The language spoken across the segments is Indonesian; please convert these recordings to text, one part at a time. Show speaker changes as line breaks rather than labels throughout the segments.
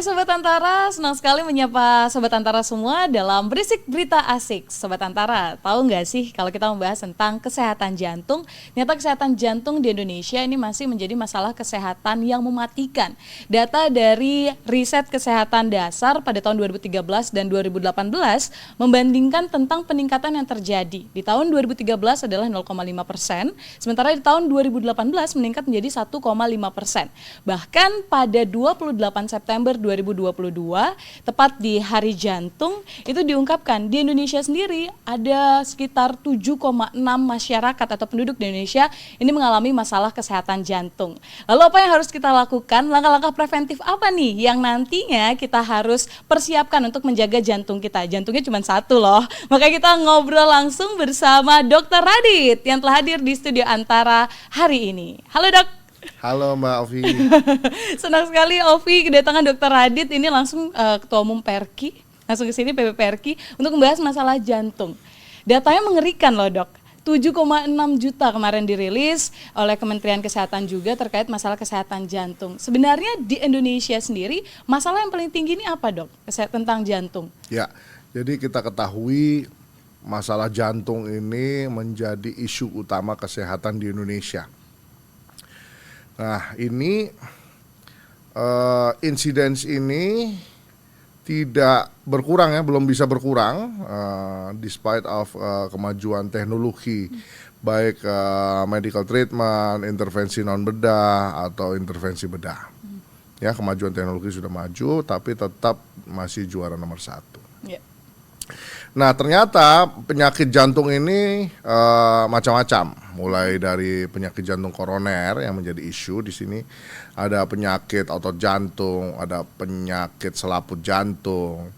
Sobat Antara, senang sekali menyapa Sobat Antara semua dalam Berisik Berita Asik. Sobat Antara, tahu nggak sih kalau kita membahas tentang kesehatan jantung, ternyata kesehatan jantung di Indonesia ini masih menjadi masalah kesehatan yang mematikan. Data dari riset kesehatan dasar pada tahun 2013 dan 2018 membandingkan tentang peningkatan yang terjadi. Di tahun 2013 adalah 0,5%, sementara di tahun 2018 meningkat menjadi 1,5%. Bahkan pada 28 September 2022, tepat di Hari Jantung, itu diungkapkan di Indonesia sendiri ada sekitar 7,6 masyarakat atau penduduk di Indonesia ini mengalami masalah kesehatan jantung. Lalu apa yang harus kita lakukan? Langkah-langkah preventif apa nih yang nantinya kita harus persiapkan untuk menjaga jantung kita? Jantungnya cuma satu loh. Makanya kita ngobrol langsung bersama Dr. Radit yang telah hadir di studio Antara hari ini. Halo Dok.
Halo Mbak Ovi.
Senang sekali Ovi kedatangan Dr. Radit ini langsung Ketua Umum Perki, langsung ke sini PP Perki untuk membahas masalah jantung. Datanya mengerikan loh Dok. 7,6 juta kemarin dirilis oleh Kementerian Kesehatan juga terkait masalah kesehatan jantung. Sebenarnya di Indonesia sendiri masalah yang paling tinggi ini apa Dok? Tentang jantung.
Ya, jadi kita ketahui masalah jantung ini menjadi isu utama kesehatan di Indonesia. Nah ini insidence ini tidak berkurang ya, belum bisa berkurang despite of kemajuan teknologi baik medical treatment, intervensi non bedah atau intervensi bedah. Ya, kemajuan teknologi sudah maju tapi tetap masih juara nomor 1. Yeah. Nah ternyata penyakit jantung ini macam-macam, mulai dari penyakit jantung koroner yang menjadi isu di sini, ada penyakit otot jantung, ada penyakit selaput jantung,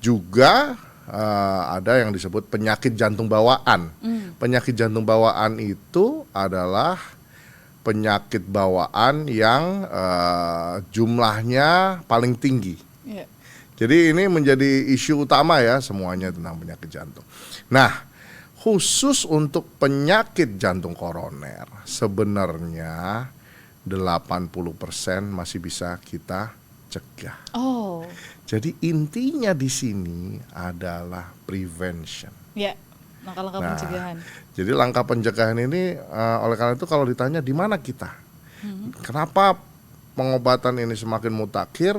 juga ada yang disebut penyakit jantung bawaan. Penyakit jantung bawaan itu adalah penyakit bawaan yang jumlahnya paling tinggi. Yeah. Jadi ini menjadi isu utama ya semuanya tentang penyakit jantung. Nah, khusus untuk penyakit jantung koroner sebenarnya 80% masih bisa kita cegah. Oh. Jadi intinya di sini adalah prevention.
Ya, langkah-langkah pencegahan.
Jadi langkah pencegahan ini oleh karena itu kalau ditanya di mana kita? Kenapa pengobatan ini semakin mutakhir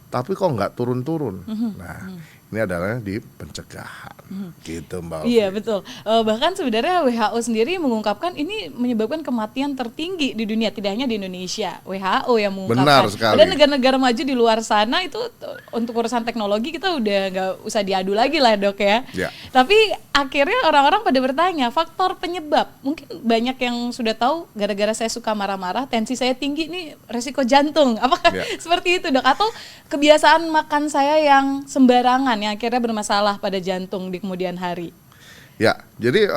tapi kok nggak turun-turun? Nah, ini adalah di pencegahan, gitu Mbak.
Iya betul. Bahkan sebenarnya WHO sendiri mengungkapkan ini menyebabkan kematian tertinggi di dunia, tidak hanya di Indonesia. WHO yang mengungkapkan.
Benar sekali.
Ada negara-negara maju di luar sana itu untuk urusan teknologi kita udah nggak usah diadu lagi lah Dok ya. Ya. Tapi akhirnya orang-orang pada bertanya faktor penyebab. Mungkin banyak yang sudah tahu gara-gara saya suka marah-marah, tensi saya tinggi nih resiko jantung. Apakah seperti itu Dok? Atau kebiasaan makan saya yang sembarangan yang akhirnya bermasalah pada jantung di kemudian hari?
Ya, jadi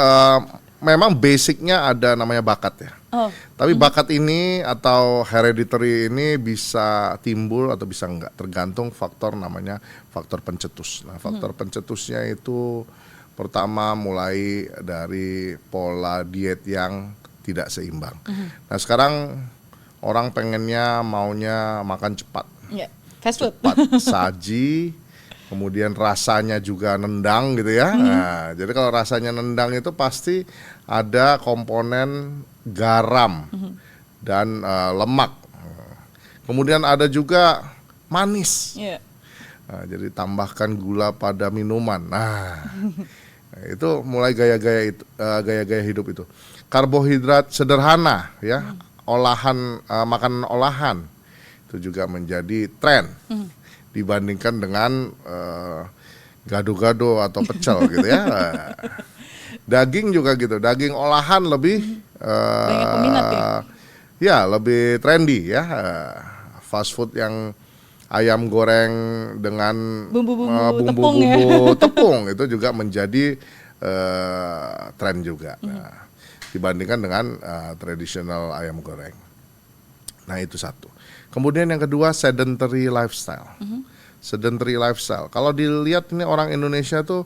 memang basicnya ada namanya bakat ya. Oh. Tapi bakat ini atau hereditary ini bisa timbul atau bisa enggak, tergantung faktor namanya faktor pencetus. Nah, faktor pencetusnya itu pertama mulai dari pola diet yang tidak seimbang. Nah, sekarang orang maunya makan cepat.
Yeah. Fast food.
Cepat saji, kemudian rasanya juga nendang gitu ya. Nah, jadi kalau rasanya nendang itu pasti ada komponen garam dan lemak. Kemudian ada juga manis. Yeah. Nah, jadi tambahkan gula pada minuman. Nah, itu mulai gaya-gaya hidup itu. Karbohidrat sederhana ya, makanan olahan itu juga menjadi tren. Dibandingkan dengan gado-gado atau pecel gitu ya. Daging juga gitu, daging olahan lebih
banyak peminat
ya lebih trendy ya. Fast food yang ayam goreng dengan bumbu-bumbu tepung itu juga menjadi tren juga. Nah, dibandingkan dengan tradisional ayam goreng. Nah, itu satu. Kemudian yang kedua sedentary lifestyle. Sedentary lifestyle. Kalau dilihat ini orang Indonesia tuh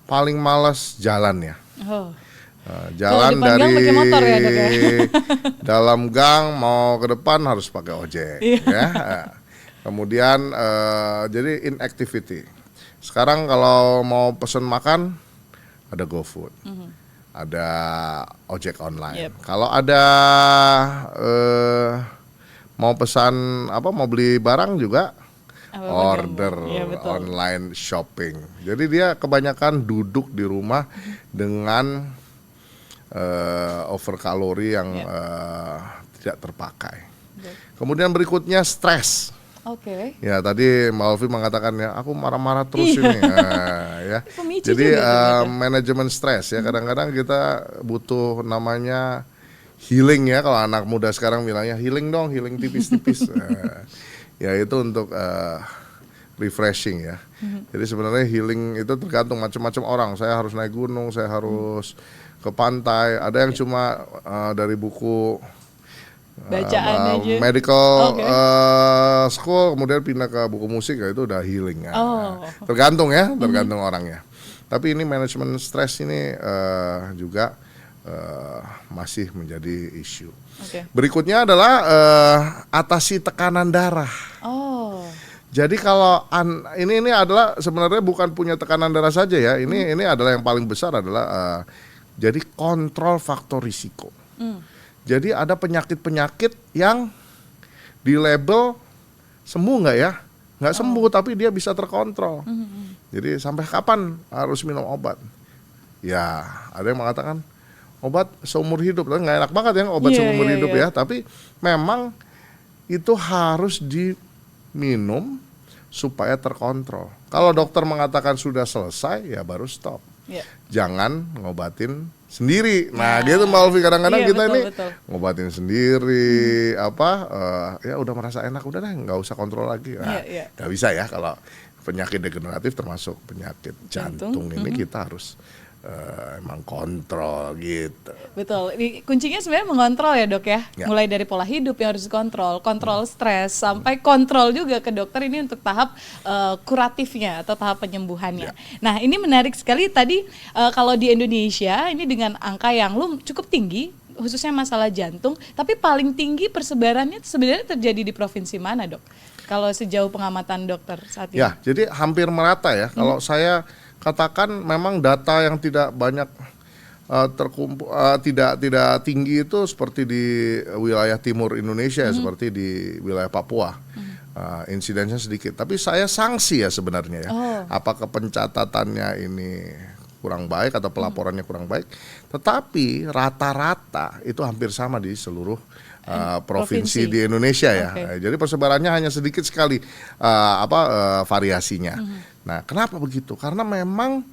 paling malas jalan ya. Oh. Jalan dari
motor ya, Dok, ya?
dalam gang mau ke depan harus pakai ojek. Ya. Kemudian jadi inactivity. Sekarang kalau mau pesen makan ada GoFood, ada ojek online.
Yep.
Kalau ada mau pesan mau beli barang juga order
Ya, betul.
online shopping. Jadi dia kebanyakan duduk di rumah dengan over kalori yang tidak terpakai. Kemudian berikutnya stres.
Oke.
Ya tadi Mbak Olvi mengatakan ya aku marah-marah terus ini ya.
Pemicu
Jadi
juga ternyata.
manajemen stres ya, kadang-kadang kita butuh namanya healing ya, kalau anak muda sekarang bilangnya healing dong, healing tipis-tipis. Ya itu untuk refreshing ya. Jadi sebenarnya healing itu tergantung macam-macam orang. Saya harus naik gunung, saya harus ke pantai. Ada yang cuma dari buku
Bacaan aja.
medical
Oke.
school, kemudian pindah ke buku musik, ya itu udah healing ya.
Oh.
Tergantung ya, tergantung orangnya. Tapi ini manajemen stres ini juga masih menjadi isu.
Oke.
Berikutnya adalah atasi tekanan darah.
Oh.
Jadi kalau ini adalah sebenarnya bukan punya tekanan darah saja ya. Ini adalah yang paling besar adalah jadi kontrol faktor risiko. Jadi ada penyakit-penyakit yang di label sembuh nggak ya? Nggak sembuh tapi dia bisa terkontrol. Jadi sampai kapan harus minum obat? Ya ada yang mengatakan obat seumur hidup, tapi nggak enak banget ya obat seumur hidup ya. Tapi memang itu harus diminum supaya terkontrol. Kalau dokter mengatakan sudah selesai ya baru stop.
Yeah.
Jangan ngobatin sendiri. Nah, gitu Mbak Olvi, kadang-kadang kita
betul.
ngobatin sendiri ya udah merasa enak, udah deh nggak usah kontrol lagi. Nah, nggak bisa ya kalau penyakit degeneratif termasuk penyakit jantung ini kita harus emang kontrol gitu.
Betul. Kuncinya sebenarnya mengontrol ya dok ya. Mulai dari pola hidup yang harus dikontrol, kontrol stres, sampai kontrol juga ke dokter ini untuk tahap kuratifnya atau tahap penyembuhannya. Nah ini menarik sekali tadi kalau di Indonesia ini dengan angka yang cukup tinggi, khususnya masalah jantung, tapi paling tinggi persebarannya sebenarnya terjadi di provinsi mana dok? Kalau sejauh pengamatan dokter saat ini?
Ya, jadi hampir merata ya. Kalau saya katakan memang data yang tidak banyak terkumpul, tidak tinggi itu seperti di wilayah timur Indonesia ya, seperti di wilayah Papua. Insidensinya sedikit, tapi saya sanksi ya sebenarnya ya. Apakah pencatatannya ini kurang baik atau pelaporannya kurang baik? Tetapi rata-rata itu hampir sama di seluruh provinsi di Indonesia ya. Jadi persebarannya hanya sedikit sekali variasinya. Nah, kenapa begitu? Karena memang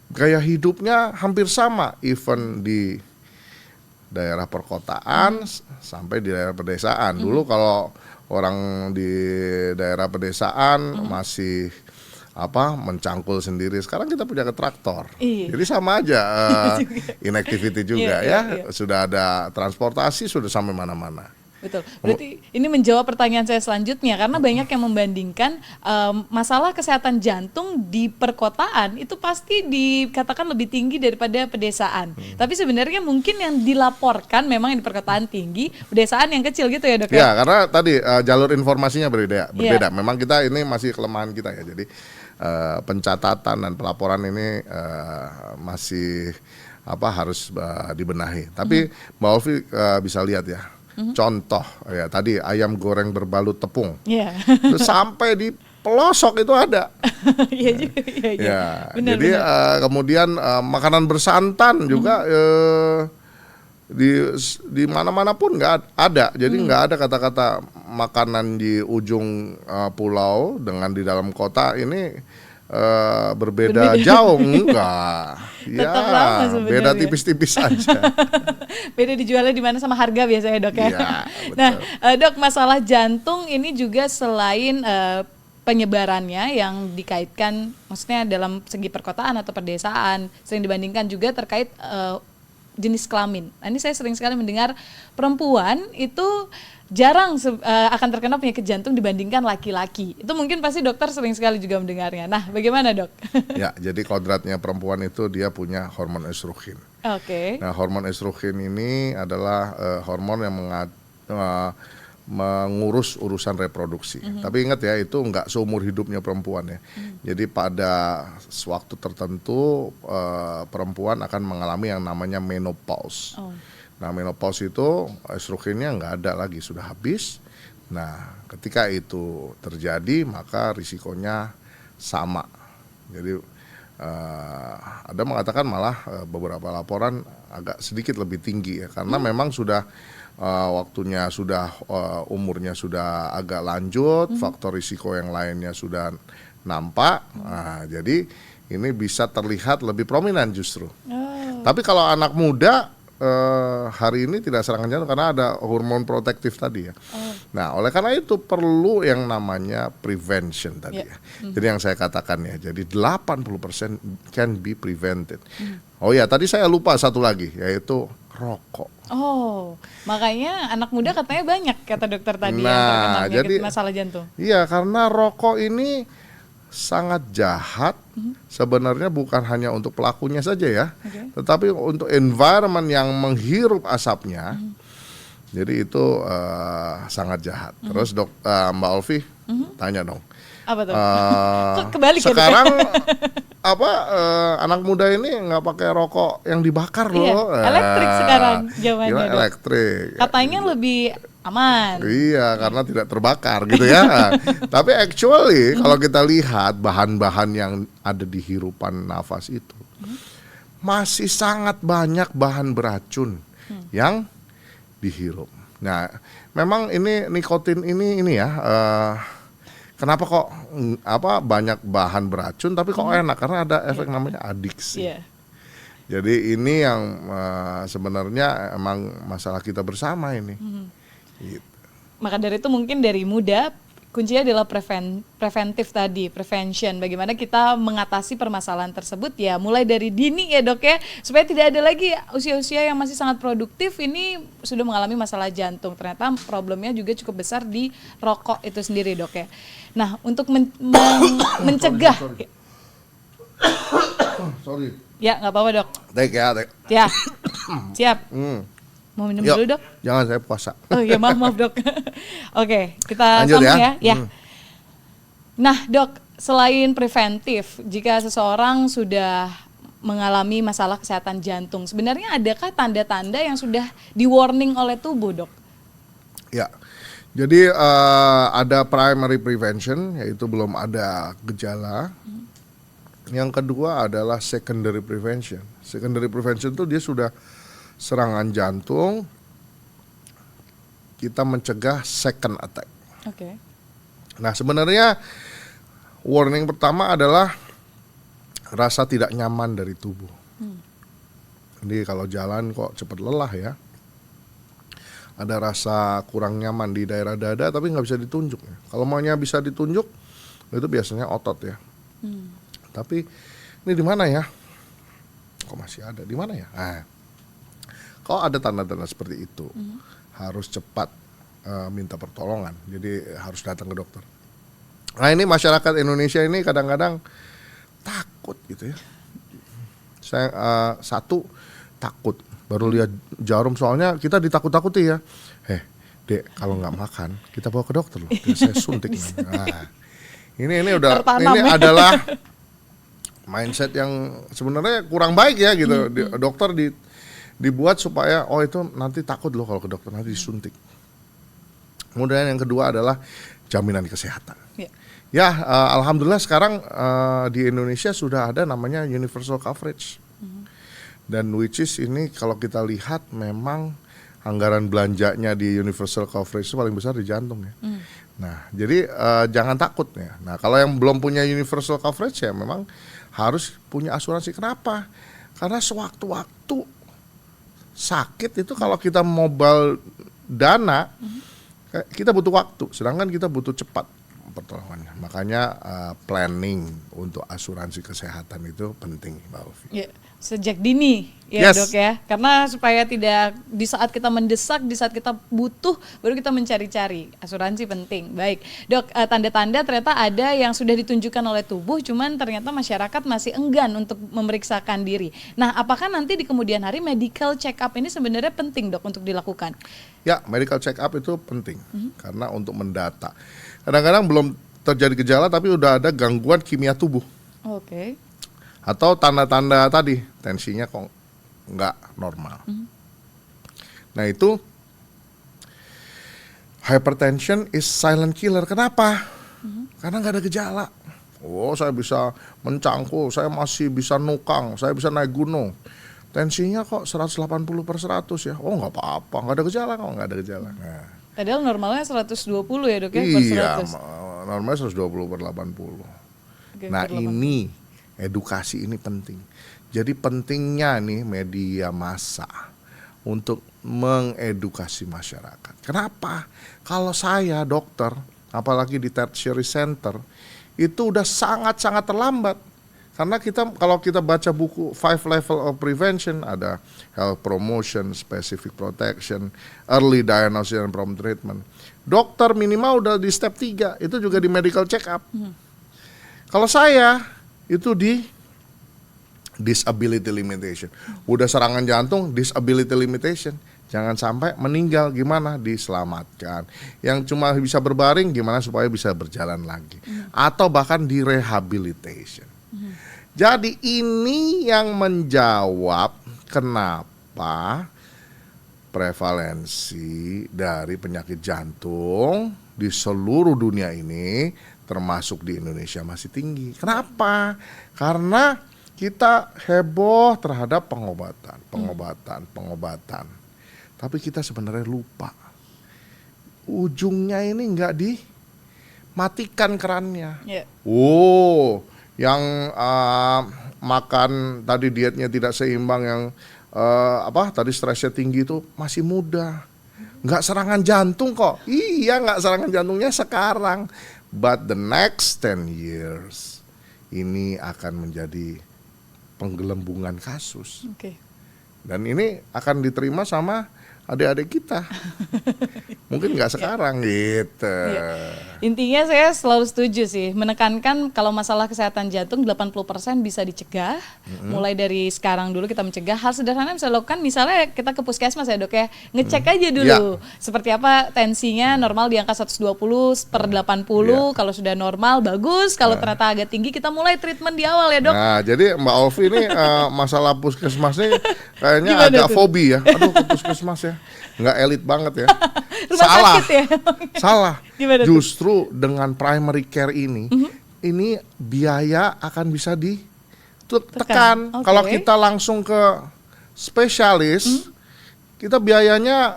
gaya hidupnya hampir sama, even di daerah perkotaan sampai di daerah pedesaan. Dulu kalau orang di daerah pedesaan masih mencangkul sendiri, sekarang kita punya traktor. Jadi sama aja inactivity juga ya. Sudah ada transportasi, sudah sampai mana-mana.
Betul. Berarti ini menjawab pertanyaan saya selanjutnya, karena banyak yang membandingkan masalah kesehatan jantung di perkotaan itu pasti dikatakan lebih tinggi daripada pedesaan. Tapi sebenarnya mungkin yang dilaporkan memang yang di perkotaan tinggi, pedesaan yang kecil gitu ya dok ya?
Ya, karena tadi jalur informasinya berbeda. Memang kita ini masih kelemahan kita ya. Jadi pencatatan dan pelaporan ini masih harus dibenahi. Tapi Mbak Olvi bisa lihat ya. Contoh ya tadi ayam goreng berbalut tepung, terus sampai di pelosok itu ada. Jadi kemudian makanan bersantan juga di mana-mana pun nggak ada. Jadi nggak ada kata-kata makanan di ujung pulau dengan di dalam kota ini berbeda jauh, enggak. Ya, beda tipis-tipis aja.
Beda dijualnya di mana sama harga biasanya dok ya. Nah dok, masalah jantung ini juga selain penyebarannya yang dikaitkan, maksudnya dalam segi perkotaan atau perdesaan, sering dibandingkan juga terkait jenis kelamin. Nah, ini saya sering sekali mendengar perempuan itu jarang akan terkena penyakit jantung dibandingkan laki-laki. Itu mungkin pasti dokter sering sekali juga mendengarnya. Nah, bagaimana dok?
Ya, jadi kodratnya perempuan itu dia punya hormon estrogen. Nah, hormon estrogen ini adalah hormon yang mengurus urusan reproduksi. Tapi ingat ya, itu nggak seumur hidupnya perempuan ya. Jadi pada waktu tertentu perempuan akan mengalami yang namanya menopause. Nah, menopause itu estrogennya nggak ada lagi, sudah habis. Nah, ketika itu terjadi maka risikonya sama. Jadi ada mengatakan malah beberapa laporan agak sedikit lebih tinggi ya, karena memang sudah waktunya sudah umurnya sudah agak lanjut, faktor risiko yang lainnya sudah nampak. Nah, jadi ini bisa terlihat lebih prominent justru. Tapi kalau anak muda hari ini tidak serangan jantung karena ada hormon protektif tadi ya. Nah, oleh karena itu perlu yang namanya prevention tadi ya. Jadi yang saya katakan ya, jadi 80% can be prevented. Oh ya, tadi saya lupa satu lagi, yaitu rokok.
Oh, makanya anak muda katanya banyak kata dokter tadi yang
Nah,
terkena penyakit
jadi
masalah jantung.
Iya, karena rokok ini sangat jahat. Sebenarnya bukan hanya untuk pelakunya saja ya, tetapi untuk environment yang menghirup asapnya. Jadi itu sangat jahat. Terus Mbak Olvi tanya dong.
Apa tuh? Kok kebalik ya, Dok?
Sekarang anak muda ini nggak pakai rokok yang dibakar loh.
Elektrik sekarang zamannya,
Gila,
Dok.
elektrik.
Katanya lebih aman.
Iya, karena tidak terbakar gitu ya. Tapi actually kalau kita lihat bahan-bahan yang ada di hirupan nafas itu masih sangat banyak bahan beracun yang dihirup. Nah, memang ini nikotin ini ya. Kenapa kok banyak bahan beracun tapi kok enak? Karena ada efek namanya adiksi. Jadi ini yang sebenarnya emang masalah kita bersama ini. Gitu.
Maka dari itu mungkin dari muda kuncinya adalah preventif tadi, prevention. Bagaimana kita mengatasi permasalahan tersebut ya mulai dari dini ya dok ya, supaya tidak ada lagi usia-usia yang masih sangat produktif ini sudah mengalami masalah jantung. Ternyata problemnya juga cukup besar di rokok itu sendiri dok ya. Nah untuk mencegah.
Sorry.
Ya nggak apa-apa dok.
Take.
Ya siap. Mau minum dulu dok?
Jangan, saya puasa.
Oh iya maaf dok. Oke, kita
lanjut
sambung ya.
ya.
Nah dok, selain preventif, jika seseorang sudah mengalami masalah kesehatan jantung, sebenarnya adakah tanda-tanda yang sudah di warning oleh tubuh dok?
Ya, jadi ada primary prevention, yaitu belum ada gejala. Yang kedua adalah secondary prevention. Secondary prevention itu dia sudah serangan jantung, kita mencegah second attack. Nah sebenarnya warning pertama adalah rasa tidak nyaman dari tubuh. Jadi kalau jalan kok cepat lelah ya, ada rasa kurang nyaman di daerah dada tapi nggak bisa ditunjuk. Kalau maunya bisa ditunjuk itu biasanya otot ya. Tapi ini di mana ya? Kok masih ada? Di mana ya? Kalau ada tanda-tanda seperti itu, harus cepat minta pertolongan. Jadi harus datang ke dokter. Nah ini masyarakat Indonesia ini kadang-kadang takut gitu ya. Saya satu takut, baru lihat jarum soalnya kita ditakut-takuti ya. Dek kalau nggak makan kita bawa ke dokter loh. Saya suntik. Nah, ini udah ini adalah mindset yang sebenarnya kurang baik ya gitu. Dokter dibuat supaya itu nanti takut loh kalau ke dokter, nanti disuntik. Kemudian yang kedua adalah jaminan kesehatan. Alhamdulillah sekarang di Indonesia sudah ada namanya universal coverage. Dan which is ini kalau kita lihat memang anggaran belanjanya di universal coverage itu paling besar di jantung ya. Nah jadi jangan takut ya. Nah kalau yang belum punya universal coverage ya memang harus punya asuransi. Kenapa? Karena sewaktu-waktu sakit itu kalau kita mobile dana, kita butuh waktu, sedangkan kita butuh cepat. pertolongannya. Makanya planning untuk asuransi kesehatan itu penting, Mbak Ovi.
Ya, sejak dini ya
Yes.
Dok ya, karena supaya tidak di saat kita mendesak, di saat kita butuh baru kita mencari-cari. Asuransi penting. Baik Dok, tanda-tanda ternyata ada yang sudah ditunjukkan oleh tubuh, cuman ternyata masyarakat masih enggan untuk memeriksakan diri. Nah, apakah nanti di kemudian hari medical check up ini sebenarnya penting Dok untuk dilakukan?
Ya, medical check up itu penting karena untuk mendata. Kadang-kadang belum terjadi gejala tapi udah ada gangguan kimia tubuh
Oke.
atau tanda-tanda tadi tensinya kok nggak normal. Nah itu hypertension is silent killer. Kenapa? Karena nggak ada gejala. Oh, saya bisa mencangkul, saya masih bisa nukang, saya bisa naik gunung. Tensinya kok 180/100 ya. Oh, nggak apa-apa, nggak ada gejala kok, nggak ada gejala. Nah,
Padahal normalnya 120 ya Dok ya per
iya,
100.
normalnya 120/80.
Oke,
Nah
per 80.
ini edukasi ini penting. Jadi pentingnya nih media massa untuk mengedukasi masyarakat. Kenapa? Kalau saya dokter, apalagi di tertiary center, itu udah sangat-sangat terlambat. Karena kalau kita baca buku 5 Level of Prevention, ada health promotion, specific protection, early diagnosis and prompt treatment. Dokter minimal udah di step 3, itu juga di medical check up. Kalau saya itu di disability limitation. Udah serangan jantung, disability limitation. Jangan sampai meninggal, gimana? Diselamatkan. Yang cuma bisa berbaring, gimana supaya bisa berjalan lagi. Atau bahkan di rehabilitation. Jadi ini yang menjawab kenapa prevalensi dari penyakit jantung di seluruh dunia ini, termasuk di Indonesia, masih tinggi. Kenapa? Karena kita heboh terhadap pengobatan. Tapi kita sebenarnya lupa. Ujungnya ini nggak dimatikan kerannya.
Ya.
Oh, yang makan tadi dietnya tidak seimbang, yang tadi stresnya tinggi itu masih muda. Nggak serangan jantung kok. Iya, nggak serangan jantungnya sekarang. But the next 10 years ini akan menjadi penggelembungan kasus.
Oke.
Dan ini akan diterima sama adik-adik kita. Mungkin nggak sekarang gitu.
Intinya saya selalu setuju sih, menekankan kalau masalah kesehatan jantung 80% bisa dicegah. Mulai dari sekarang dulu kita mencegah. Hal sederhana bisa dilakukan, misalnya kita ke puskesmas ya Dok ya, ngecek aja dulu seperti apa tensinya, normal di angka 120/80. Kalau sudah normal bagus, kalau ternyata agak tinggi kita mulai treatment di awal ya Dok.
Nah, jadi Mbak Ovi ini masalah puskesmas ini kayaknya
Gimana
agak
tuh?
fobi ya. Aduh, ke puskesmas ya. Nggak elit banget ya.
Rumah sakit ya.
Salah.
Gimana tuh?
Justru dengan primary care ini biaya akan bisa ditekan.
Oke.
Kalau kita langsung ke spesialis, kita biayanya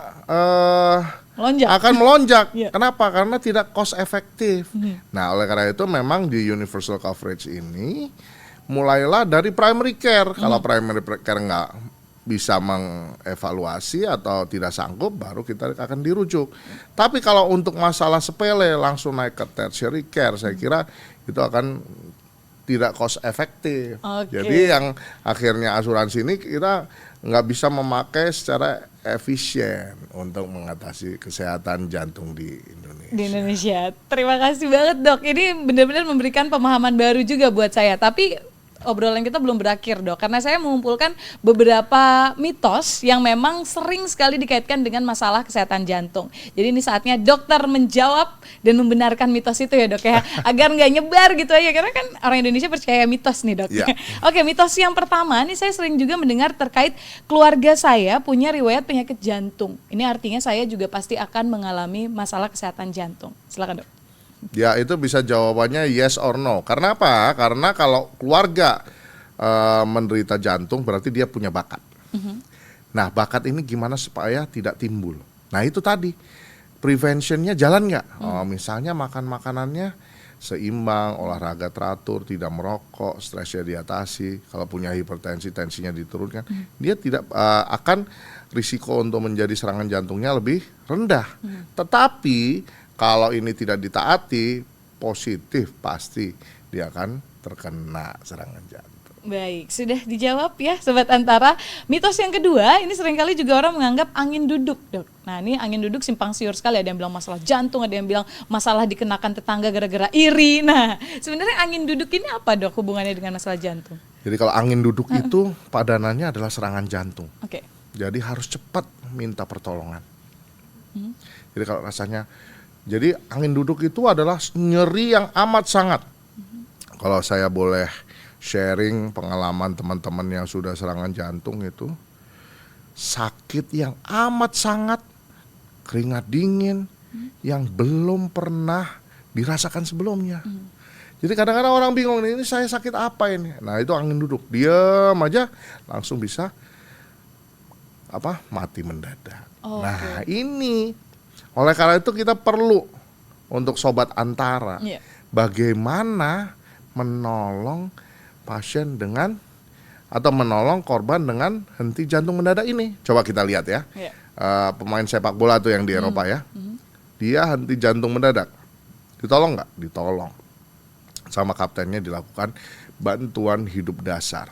Lonjak.
akan melonjak.
Iya.
Kenapa? Karena tidak cost efektif. Nah, oleh karena itu memang di universal coverage ini mulailah dari primary care. Kalau primary care nggak bisa mengevaluasi atau tidak sanggup, baru kita akan dirujuk. Tapi kalau untuk masalah sepele langsung naik ke tertiary care, saya kira itu akan tidak cost efektif.
Oke.
Jadi yang akhirnya asuransi ini kita nggak bisa memakai secara efisien untuk mengatasi kesehatan jantung di Indonesia.
Di Indonesia. Terima kasih banget Dok. Ini benar-benar memberikan pemahaman baru juga buat saya. Tapi obrolan kita belum berakhir Dok, karena saya mengumpulkan beberapa mitos yang memang sering sekali dikaitkan dengan masalah kesehatan jantung. Jadi ini saatnya dokter menjawab dan membenarkan mitos itu ya Dok ya, agar nggak nyebar gitu aja, karena kan orang Indonesia percaya mitos nih Dok.
Ya.
Oke, mitos yang pertama nih saya sering juga mendengar terkait keluarga saya punya riwayat penyakit jantung. Ini artinya saya juga pasti akan mengalami masalah kesehatan jantung. Silakan Dok.
Ya, itu bisa jawabannya yes or no. Karena apa? Karena kalau keluarga menderita jantung berarti dia punya bakat. Nah, bakat ini gimana supaya tidak timbul? Nah, itu tadi preventionnya jalan nggak? Misalnya makan makanannya seimbang, olahraga teratur, tidak merokok, stresnya diatasi. Kalau punya hipertensi, tensinya diturunkan, dia tidak akan risiko untuk menjadi serangan jantungnya lebih rendah. Tetapi kalau ini tidak ditaati, positif, pasti dia akan terkena serangan jantung.
Baik, sudah dijawab ya Sobat Antara. Mitos yang kedua, ini seringkali juga orang menganggap angin duduk, Dok. Nah ini angin duduk simpang siur sekali, ada yang bilang masalah jantung, ada yang bilang masalah dikenakan tetangga gara-gara iri. Nah sebenarnya angin duduk ini apa, Dok, hubungannya dengan masalah jantung?
Jadi kalau angin duduk itu padanannya adalah serangan jantung.
Oke.
Jadi harus cepat minta pertolongan. Jadi kalau rasanya, jadi angin duduk itu adalah nyeri yang amat sangat. Kalau saya boleh sharing pengalaman teman-teman yang sudah serangan jantung itu, sakit yang amat sangat, keringat dingin yang belum pernah dirasakan sebelumnya. Jadi kadang-kadang orang bingung, ini saya sakit apa ini? Nah itu angin duduk, diam aja langsung bisa mati mendadak. Nah ini oleh karena itu kita perlu untuk Sobat Antara bagaimana menolong pasien dengan atau menolong korban dengan henti jantung mendadak ini. Coba kita lihat ya. Pemain sepak bola tuh yang di Eropa ya. Dia henti jantung mendadak. Ditolong nggak? Ditolong. Sama kaptennya dilakukan bantuan hidup dasar.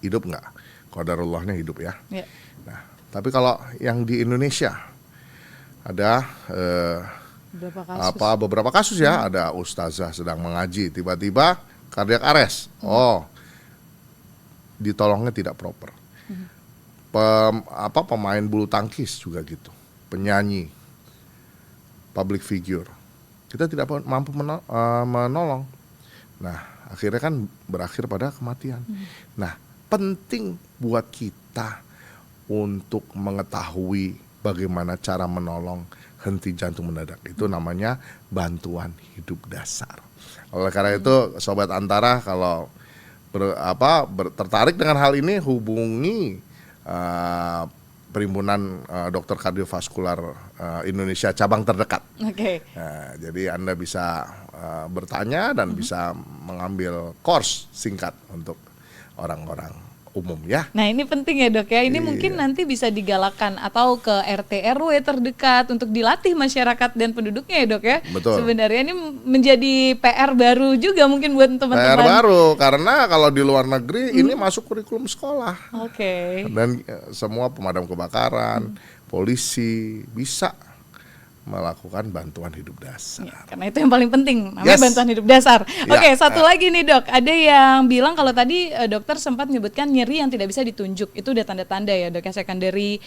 Hidup nggak? Qadarullahnya hidup ya. Nah, tapi kalau yang di Indonesia ada beberapa kasus ya. Ada ustazah sedang mengaji, tiba-tiba cardiac arrest. Ditolongnya tidak proper. Pemain bulu tangkis juga gitu, penyanyi, public figure, kita tidak mampu menolong. Nah, akhirnya kan berakhir pada kematian. Nah, penting buat kita untuk mengetahui bagaimana cara menolong henti jantung mendadak. Itu namanya bantuan hidup dasar. Oleh karena itu Sobat Antara kalau tertarik dengan hal ini, hubungi Perhimpunan Dokter Kardiovaskular Indonesia cabang terdekat. Jadi Anda bisa bertanya dan bisa mengambil course singkat untuk orang-orang umum ya.
Nah ini penting ya Dok ya, ini mungkin nanti bisa digalakkan atau ke RT RW terdekat untuk dilatih masyarakat dan penduduknya ya Dok ya.
Betul.
Sebenarnya ini menjadi PR baru juga mungkin buat teman-teman.
PR baru karena kalau di luar negeri ini masuk kurikulum sekolah. Dan semua pemadam kebakaran, polisi bisa melakukan bantuan hidup dasar.
Karena itu yang paling penting, namanya bantuan hidup dasar. Satu lagi nih Dok, ada yang bilang kalau tadi dokter sempat menyebutkan nyeri yang tidak bisa ditunjuk, itu udah tanda-tanda ya Dok ya, secondary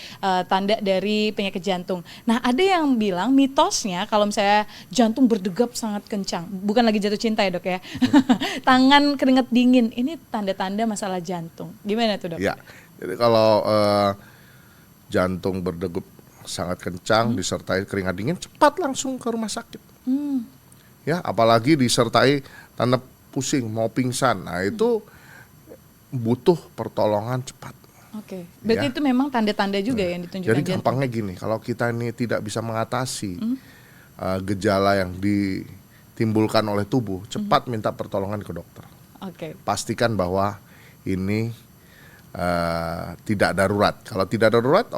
tanda dari penyakit jantung. Nah ada yang bilang mitosnya kalau misalnya jantung berdegap sangat kencang, bukan lagi jatuh cinta ya Dok ya, tangan keringat dingin, ini tanda-tanda masalah jantung. Gimana tuh Dok?
Ya, jadi kalau jantung berdegup sangat kencang disertai keringat dingin, cepat langsung ke rumah sakit. Ya, apalagi disertai tanda pusing, mau pingsan. Nah, itu butuh pertolongan cepat.
Berarti itu memang tanda-tanda juga yang ditunjukkan.
Jadi gampangnya gini, kalau kita ini tidak bisa mengatasi gejala yang ditimbulkan oleh tubuh, cepat minta pertolongan ke dokter. Pastikan bahwa ini tidak darurat. Kalau tidak darurat,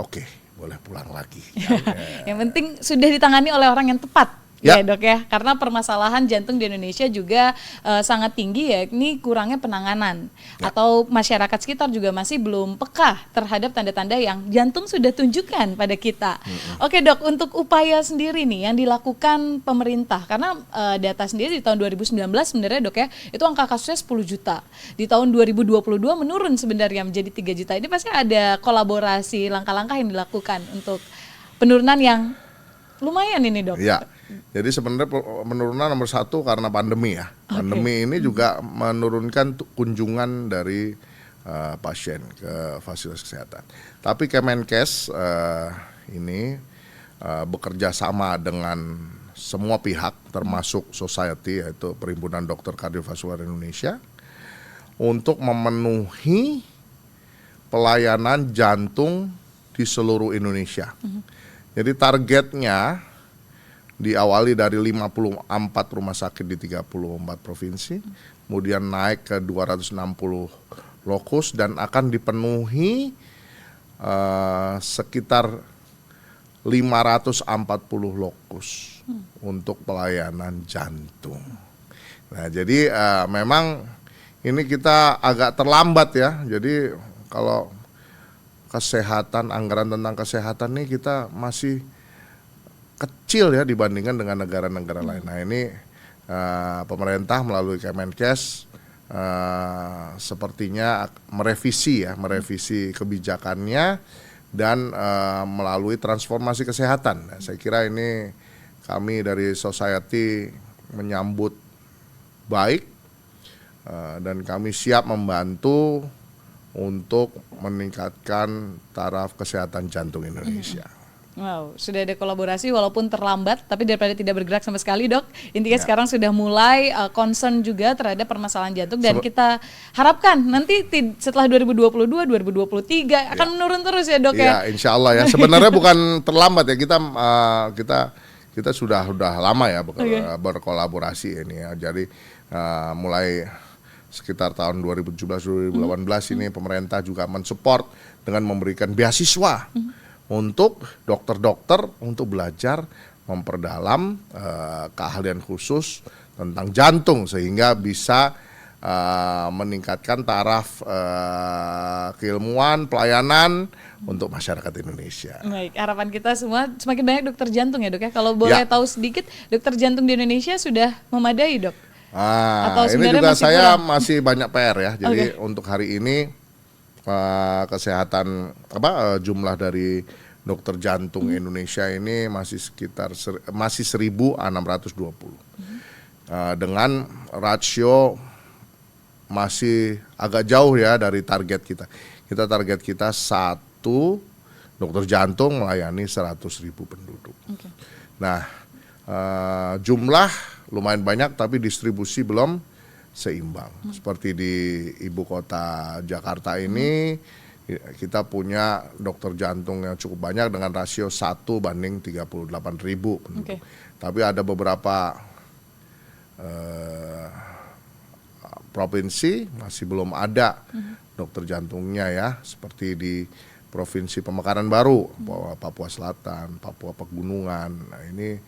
boleh pulang lagi.
Yang penting sudah ditangani oleh orang yang tepat. Ya Dok ya, karena permasalahan jantung di Indonesia juga sangat tinggi ya, ini kurangnya penanganan atau masyarakat sekitar juga masih belum peka terhadap tanda-tanda yang jantung sudah tunjukkan pada kita. Dok, untuk upaya sendiri nih yang dilakukan pemerintah, karena data sendiri di tahun 2019 sebenarnya Dok ya, itu angka kasusnya 10 juta. Di tahun 2022 menurun sebenarnya menjadi 3 juta. Ini pasti ada kolaborasi langkah-langkah yang dilakukan untuk penurunan yang lumayan ini Dok.
Ya. Jadi sebenarnya penurunan nomor satu karena pandemi ya. Pandemi ini juga menurunkan kunjungan dari pasien ke fasilitas kesehatan. Tapi Kemenkes ini bekerja sama dengan semua pihak termasuk society, yaitu Perhimpunan Dokter Kardiovaskular Indonesia, untuk memenuhi pelayanan jantung di seluruh Indonesia. Jadi targetnya diawali dari 54 rumah sakit di 34 provinsi, kemudian naik ke 260 lokus dan akan dipenuhi sekitar 540 lokus untuk pelayanan jantung. Nah, jadi memang ini kita agak terlambat ya. Jadi kalau kesehatan, anggaran tentang kesehatan nih kita masih kecil ya dibandingkan dengan negara-negara lain. Nah, ini pemerintah melalui Kemenkes sepertinya merevisi kebijakannya dan melalui transformasi kesehatan. Nah, saya kira ini kami dari society menyambut baik dan kami siap membantu untuk meningkatkan taraf kesehatan jantung Indonesia.
Wow, sudah ada kolaborasi walaupun terlambat, tapi daripada tidak bergerak sama sekali, Dok. Intinya sekarang sudah mulai concern juga terhadap permasalahan jantung dan kita harapkan nanti setelah 2022, 2023 akan menurun terus ya, Dok ya.
Iya, insya Allah ya. Sebenarnya bukan terlambat ya, kita sudah lama ya berkolaborasi ini ya. Jadi mulai sekitar tahun 2017-2018 ini pemerintah juga mensupport dengan memberikan beasiswa untuk dokter-dokter untuk belajar memperdalam keahlian khusus tentang jantung sehingga bisa meningkatkan taraf keilmuan pelayanan untuk masyarakat Indonesia.
Baik, harapan kita semua semakin banyak dokter jantung ya, Dok ya. Kalau boleh tahu sedikit, dokter jantung di Indonesia sudah memadai, Dok? Atau
ini juga saya
kurang?
masih banyak PR ya. Jadi untuk hari ini kesehatan jumlah dari dokter jantung Indonesia ini masih sekitar 1.620 dengan rasio masih agak jauh ya dari target kita. Target kita 1 dokter jantung melayani 100.000 penduduk. Nah, jumlah lumayan banyak tapi distribusi belum seimbang. Seperti di ibu kota Jakarta ini kita punya dokter jantung yang cukup banyak dengan rasio 1:38.000 penduduk. Tapi ada beberapa provinsi masih belum ada dokter jantungnya ya, seperti di Provinsi Pemekaran Baru, Papua Selatan, Papua Pegunungan. Nah, ini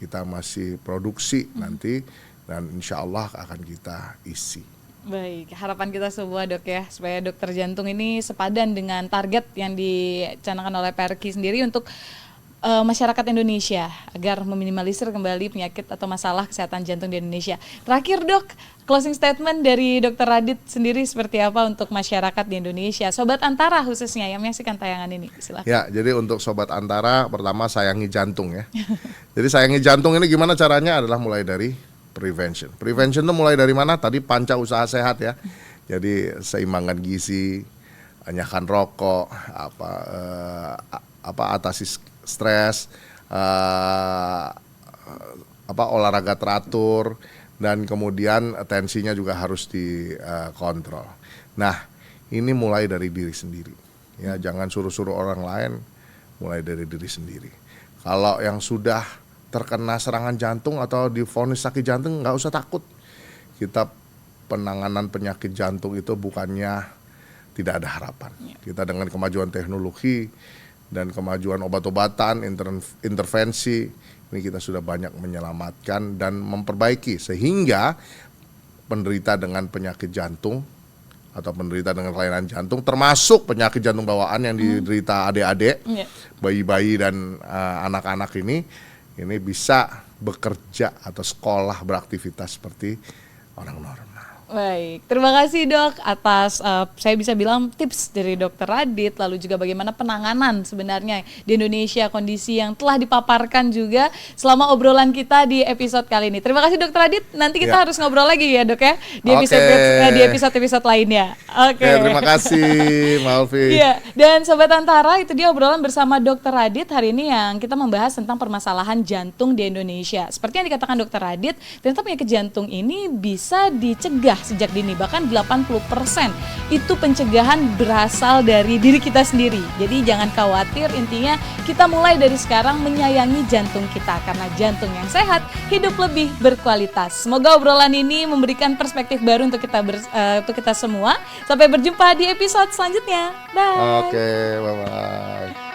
kita masih produksi nanti dan insya Allah akan kita isi.
Baik, harapan kita semua, Dok ya, supaya dokter jantung ini sepadan dengan target yang dicanangkan oleh PRQ sendiri untuk masyarakat Indonesia agar meminimalisir kembali penyakit atau masalah kesehatan jantung di Indonesia. Terakhir, Dok, closing statement dari Dr. Radit sendiri seperti apa untuk masyarakat di Indonesia, Sobat Antara khususnya yang menyaksikan tayangan ini? Silakan.
Ya, jadi untuk Sobat Antara, pertama sayangi jantung ya. Jadi sayangi jantung ini gimana caranya adalah mulai dari prevention. Prevention itu mulai dari mana? Tadi panca usaha sehat ya. Jadi seimbangkan gizi, hanyahkan rokok, atasi stres, olahraga teratur, dan kemudian tensinya juga harus dikontrol. Nah, ini mulai dari diri sendiri. Ya, jangan suruh-suruh orang lain, mulai dari diri sendiri. Kalau yang sudah terkena serangan jantung atau divonis sakit jantung, nggak usah takut. Kita penanganan penyakit jantung itu bukannya tidak ada harapan. Kita dengan kemajuan teknologi dan kemajuan obat-obatan, intervensi, ini kita sudah banyak menyelamatkan dan memperbaiki sehingga penderita dengan penyakit jantung atau penderita dengan kelainan jantung, termasuk penyakit jantung bawaan yang diderita adik-adik, bayi-bayi dan anak-anak ini bisa bekerja atau sekolah beraktivitas seperti orang normal.
Baik, terima kasih Dok atas saya bisa bilang tips dari Dr. Radit, lalu juga bagaimana penanganan sebenarnya di Indonesia, kondisi yang telah dipaparkan juga selama obrolan kita di episode kali ini. Terima kasih Dr. Radit, nanti kita harus ngobrol lagi ya Dok ya di episode lainnya. Oke.
Terima kasih Malvi.
Iya, dan Sobat Antara, itu dia obrolan bersama Dr. Radit hari ini yang kita membahas tentang permasalahan jantung di Indonesia. Seperti yang dikatakan Dr. Radit, ternyata penyakit jantung ini bisa dicegah sejak dini, bahkan 80% itu pencegahan berasal dari diri kita sendiri. Jadi jangan khawatir, intinya kita mulai dari sekarang menyayangi jantung kita, karena jantung yang sehat hidup lebih berkualitas. Semoga obrolan ini memberikan perspektif baru untuk kita semua. Sampai berjumpa di episode selanjutnya. Bye.
Oke, bye-bye.